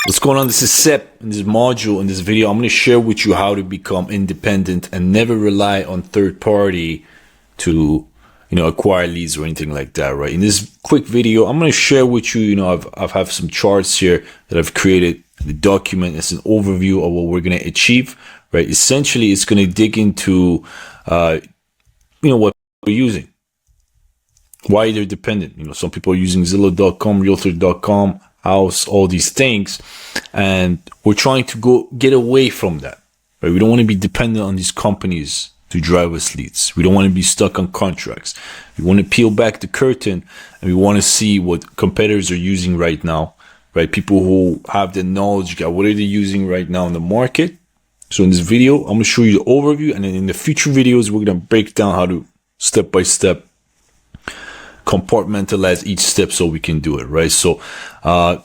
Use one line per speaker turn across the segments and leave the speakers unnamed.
What's going on? This is Sep. In this module, in this video, I'm going to share with you how to become independent and never rely on third party to, acquire leads or anything like that, right? In this quick video, I'm going to share with you, I've have some charts here that I've created. The document is an overview of what we're going to achieve, right? Essentially, it's going to dig into, what we're using, why they're dependent. Some people are using Zillow.com, realtor.com, house, all these things, and we're trying to get away from that, right? We don't want to be dependent on these companies to drive us leads. We don't want to be stuck on contracts. We want to peel back the curtain and we want to see what competitors are using right now, right? People who have the knowledge, what are they using right now in the market? So in this video, I'm going to show you the overview, and then in the future videos, we're going to break down how to step by step compartmentalize each step so we can do it, right? So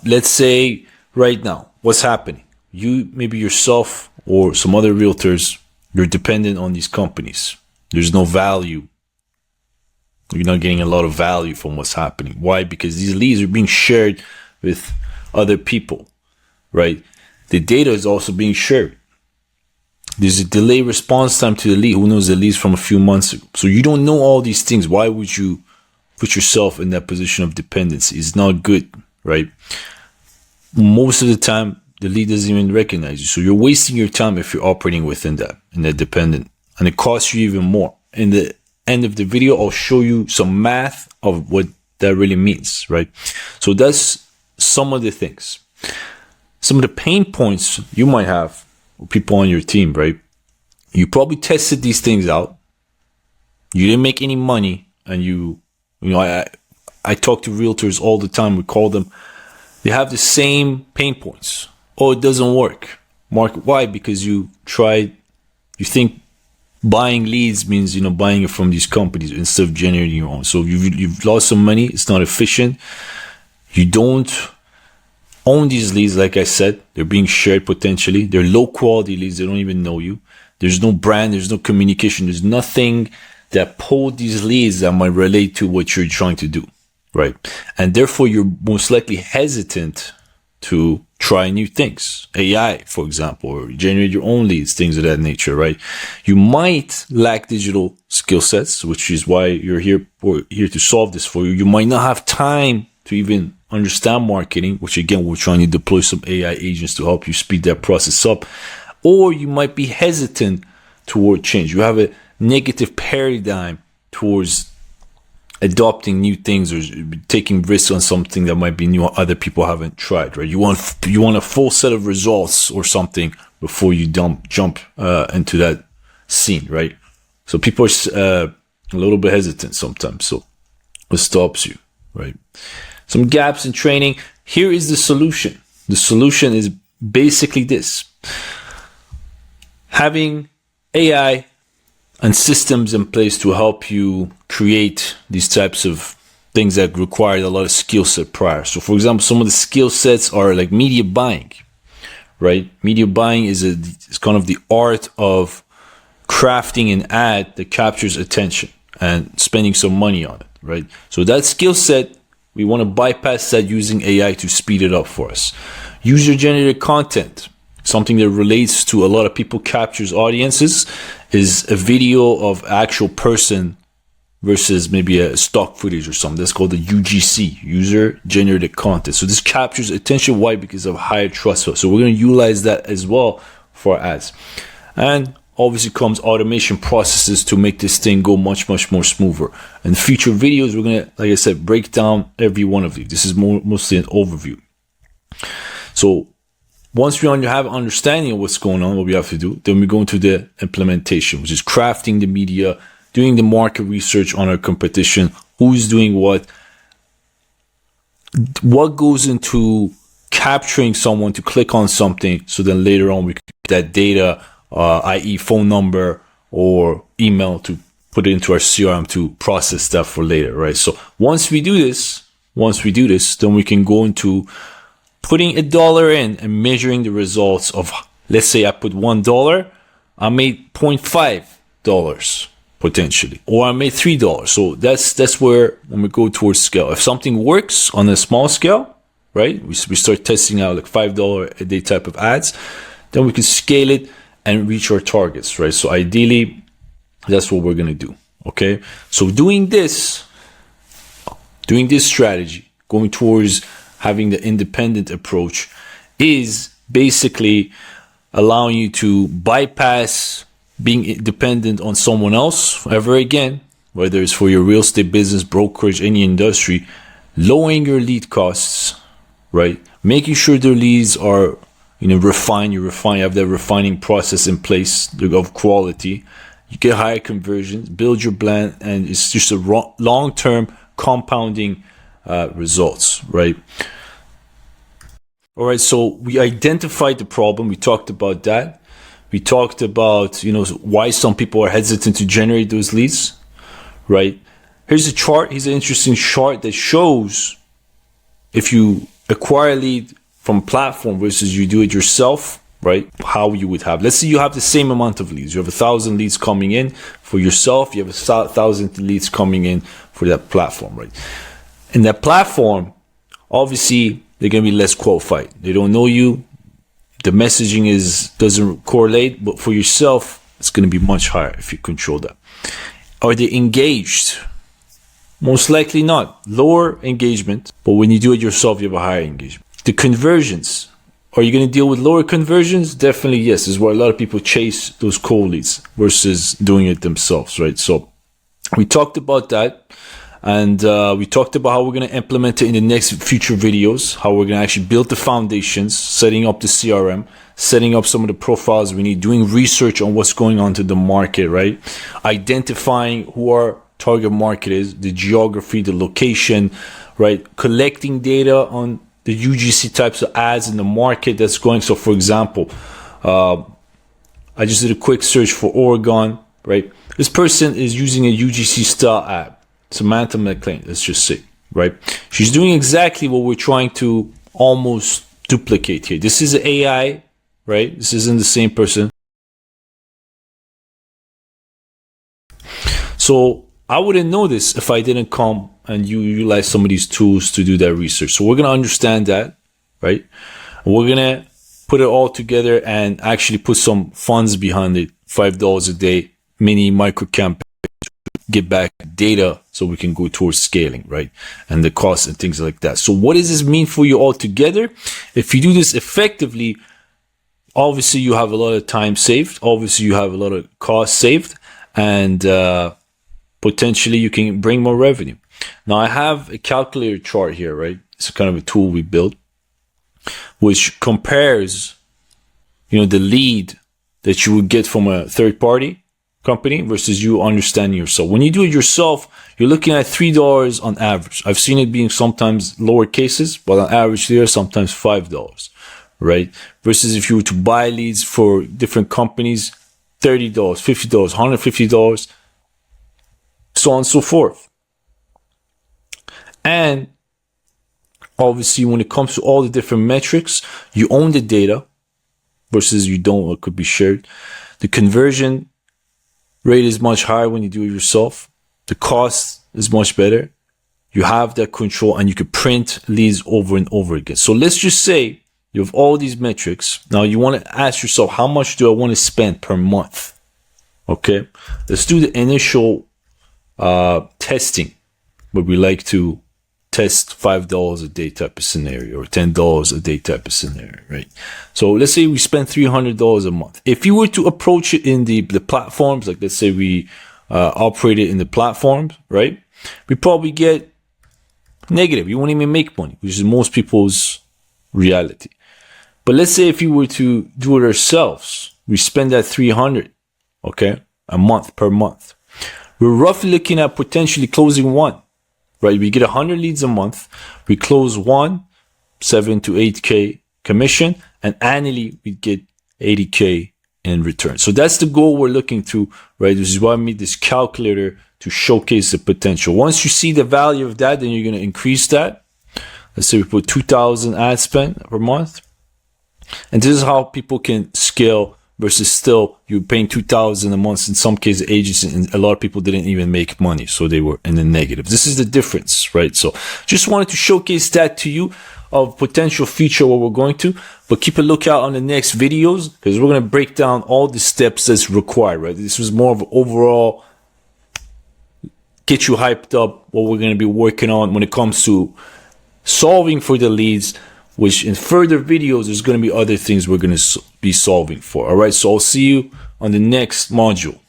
let's say right now, what's happening? You, maybe yourself or some other realtors, you're dependent on these companies. There's no value. You're not getting a lot of value from what's happening. Why? Because these leads are being shared with other people, right? The data is also being shared. There's a delay response time to the lead. Who knows the leads from a few months ago? So you don't know all these things. Why would you put yourself in that position of dependency? It's not good, right? Most of the time, the lead doesn't even recognize you. So you're wasting your time if you're operating within that, in that dependent. And it costs you even more. In the end of the video, I'll show you some math of what that really means, right? So that's some of the things. Some of the pain points you might have with people on your team, right? You probably tested these things out. You didn't make any money, and I talk to realtors all the time. We call them. They have the same pain points. Oh, it doesn't work. Mark, why? Because you think buying leads means, buying it from these companies instead of generating your own. So you've lost some money. It's not efficient. You don't own these leads. Like I said, they're being shared potentially. They're low quality leads. They don't even know you. There's no brand. There's no communication. There's nothing that pull these leads that might relate to what you're trying to do, right? And therefore, you're most likely hesitant to try new things. AI, for example, or generate your own leads, things of that nature, right? You might lack digital skill sets, which is why you're here. We're here to solve this for you. You might not have time to even understand marketing, which again, we're trying to deploy some AI agents to help you speed that process up. Or you might be hesitant toward change. You have a negative paradigm towards adopting new things or taking risks on something that might be new or other people haven't tried, right? You want a full set of results or something before you jump into that scene, right? So people are a little bit hesitant sometimes. So what stops you, right? Some gaps in training. Here is the solution. The solution is basically this: having AI and systems in place to help you create these types of things that require a lot of skill set prior. So for example, some of the skill sets are like media buying, right? Media buying is kind of the art of crafting an ad that captures attention and spending some money on it, right? So that skill set, we want to bypass that using AI to speed it up for us. User generated content, something that relates to a lot of people, captures audiences, is a video of actual person versus maybe a stock footage or something. That's called the UGC, user generated content. So this captures attention. Why? Because of higher trust. So we're going to utilize that as well for ads. And obviously comes automation processes to make this thing go much, much more smoother. In future videos, we're going to, like I said, break down every one of these. This is mostly an overview. So once we have an understanding of what's going on, what we have to do, then we go into the implementation, which is crafting the media, doing the market research on our competition, who's doing what goes into capturing someone to click on something, so then later on we can get that data, i.e. phone number or email, to put it into our CRM to process that for later, right? So once we do this, then we can go into putting $1 in and measuring the results of, let's say I put $1, I made $0.5 potentially, or I made $3. So that's where, when we go towards scale, if something works on a small scale, right? We start testing out like $5 a day type of ads. Then we can scale it and reach our targets, right? So ideally, that's what we're going to do. Okay. So doing this strategy, going towards having the independent approach, is basically allowing you to bypass being dependent on someone else ever again, whether it's for your real estate business, brokerage, any industry, lowering your lead costs, right? Making sure their leads are, refined. You have that refining process in place of quality. You get higher conversions, build your brand, and it's just a long-term compounding results, right? All right, so we identified the problem. We talked about that. We talked about, why some people are hesitant to generate those leads, right? Here's a chart. Here's an interesting chart that shows if you acquire a lead from platform versus you do it yourself, right? How you would have. Let's say you have the same amount of leads. You have 1,000 leads coming in for yourself. You have 1,000 leads coming in for that platform, right? In that platform, obviously, they're going to be less qualified. They don't know you. The messaging doesn't correlate, but for yourself, it's going to be much higher if you control that. Are they engaged? Most likely not. Lower engagement, but when you do it yourself, you have a higher engagement. The conversions. Are you going to deal with lower conversions? Definitely yes. This is where a lot of people chase those cold leads versus doing it themselves, right? So we talked about that. And we talked about how we're going to implement it in the next future videos, how we're going to actually build the foundations, setting up the CRM, setting up some of the profiles we need, doing research on what's going on to the market, right? Identifying who our target market is, the geography, the location, right? Collecting data on the UGC types of ads in the market that's going. So for example, I just did a quick search for Oregon, right? This person is using a UGC style ad. Samantha McLean, let's just say, right? She's doing exactly what we're trying to almost duplicate here. This is AI, right? This isn't the same person. So I wouldn't know this if I didn't come and you utilize some of these tools to do that research. So we're going to understand that, right? And we're going to put it all together and actually put some funds behind it. $5 a day, mini micro campaign. Get back data so we can go towards scaling, right? And the costs and things like that. So what does this mean for you all together? If you do this effectively, obviously you have a lot of time saved. Obviously you have a lot of cost saved, and potentially you can bring more revenue. Now I have a calculator chart here, right? It's kind of a tool we built, which compares, the lead that you would get from a third party company versus you understanding yourself. When you do it yourself, you're looking at $3 on average. I've seen it being sometimes lower cases, but on average there, sometimes $5, right? Versus if you were to buy leads for different companies, $30, $50, $150, so on and so forth. And obviously when it comes to all the different metrics, you own the data versus you don't, or it could be shared. The conversion rate is much higher when you do it yourself. The cost is much better. You have that control and you can print leads over and over again. So let's just say you have all these metrics. Now you want to ask yourself, how much do I want to spend per month? Okay. Let's do the initial testing where we like to test $5 a day type of scenario or $10 a day type of scenario, right? So let's say we spend $300 a month. If you were to approach it in the platforms, like let's say we operate it in the platforms, right? We probably get negative. You won't even make money, which is most people's reality. But let's say if you were to do it ourselves, we spend that $300, okay, a month per month. We're roughly looking at potentially closing one. Right, we get 100 leads a month. We close one, 7 to 8K commission, and annually we get 80K in return. So that's the goal we're looking to, right? This is why I made this calculator to showcase the potential. Once you see the value of that, then you're going to increase that. Let's say we put 2,000 ad spend per month. And this is how people can scale versus still you're paying $2,000 a month. In some cases, agents and a lot of people didn't even make money, so they were in the negative. This is the difference, right? So just wanted to showcase that to you. of potential future what we're going to, but keep a lookout on the next videos because we're going to break down all the steps that's required, right? This was more of an overall get you hyped up what we're going to be working on when it comes to solving for the leads, which in further videos, there's going to be other things we're going to be solving for. All right. So I'll see you on the next module.